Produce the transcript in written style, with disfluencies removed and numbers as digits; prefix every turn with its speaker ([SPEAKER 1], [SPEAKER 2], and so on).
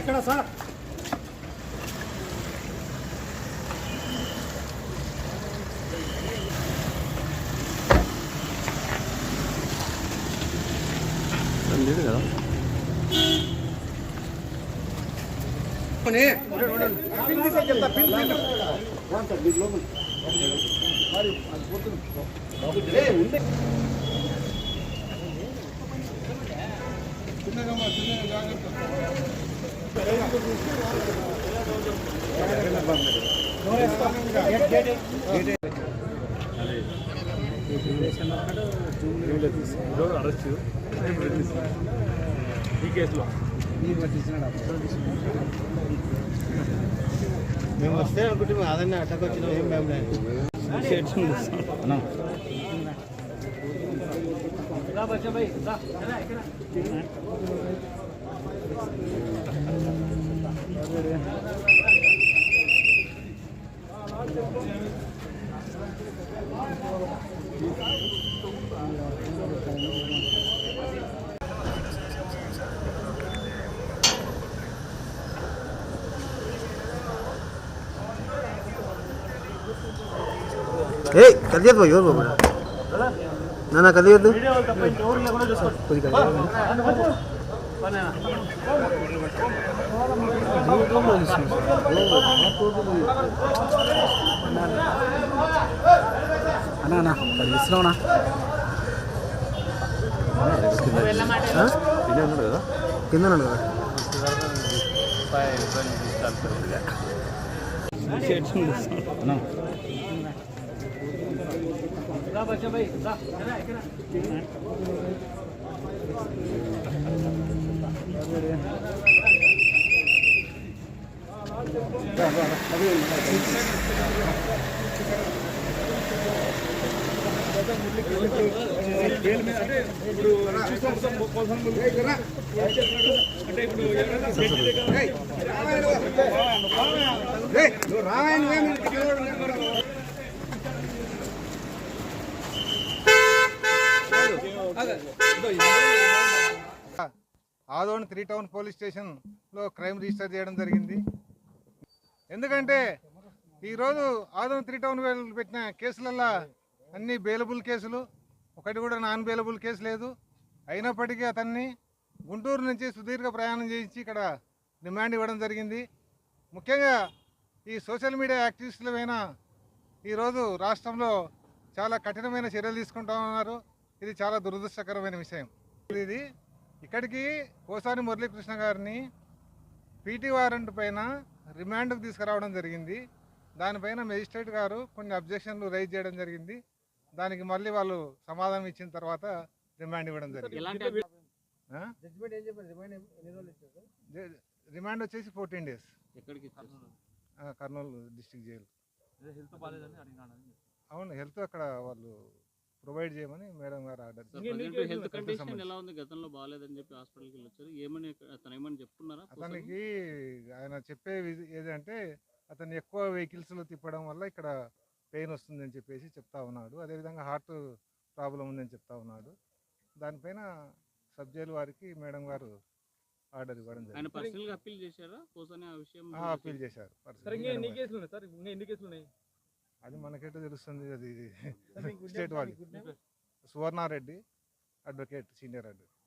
[SPEAKER 1] ఇక్కడ సార్
[SPEAKER 2] లేదు కదా అరెస్ట్ ఈ కేసులో
[SPEAKER 3] మేము వస్తే అనుకుంటే అదన్నీ అట్టకు వచ్చిన ఏం మేము
[SPEAKER 2] कदियत भाई और बोला ना ना कदियत అన్నా పది ఇస్తున్నావునా కింద ఉన్నాడు కదా
[SPEAKER 4] ఆదోని 3 టౌన్ పోలీస్ స్టేషన్లో క్రైమ్ రిజిస్టర్ చేయడం జరిగింది. ఎందుకంటే ఈరోజు ఆదోని 3 టౌన్ పెట్టిన కేసులల్లో అన్ని బెయిలబుల్ కేసులు, ఒకటి కూడా నాన్ బెయిలబుల్ కేసు లేదు. అయినప్పటికీ అతన్ని గుంటూరు నుంచి సుదీర్ఘ ప్రయాణం చేయించి ఇక్కడ రిమాండ్ ఇవ్వడం జరిగింది. ముఖ్యంగా ఈ సోషల్ మీడియా యాక్టివిస్టులపైన ఈరోజు రాష్ట్రంలో చాలా కఠినమైన చర్యలు తీసుకుంటా ఉన్నారు. ఇది చాలా దురదృష్టకరమైన విషయం. ఇది ఇక్కడికి పోసాని మురళీకృష్ణ గారిని పీటీ వారెంట్ పైన రిమాండ్కు తీసుకురావడం జరిగింది. దానిపైన మేజిస్ట్రేట్ గారు కొన్ని అబ్జెక్షన్లు రైజ్ చేయడం జరిగింది. దానికి మళ్ళీ వాళ్ళు సమాధానం ఇచ్చిన తర్వాత రిమాండ్ ఇవ్వడం జరిగింది. రిమాండ్ వచ్చేసి 14 days. Kurnool district jail. అవును, హెల్త్ అక్కడ వాళ్ళు ప్రొవైడ్ చేయమని మేడం గారు ఆర్డర్. అతనికి ఆయన చెప్పే ఏదంటే అతను ఎక్కువ వెహికల్స్లో తిప్పడం వల్ల ఇక్కడ పెయిన్ వస్తుందని చెప్పేసి చెప్తా ఉన్నాడు. అదేవిధంగా హార్ట్ ప్రాబ్లం ఉందని చెప్తా ఉన్నాడు. దానిపైన సబ్ జైలు వారికి మేడం గారు ఆర్డర్ ఇవ్వడం జరిగింది. అప్పీల్ చేశారు. అది మనకైతే తెలుస్తుంది. అది స్టేట్ వాళ్ళు సువర్ణారెడ్డి అడ్వకేట్, సీనియర్ అడ్వకేట్.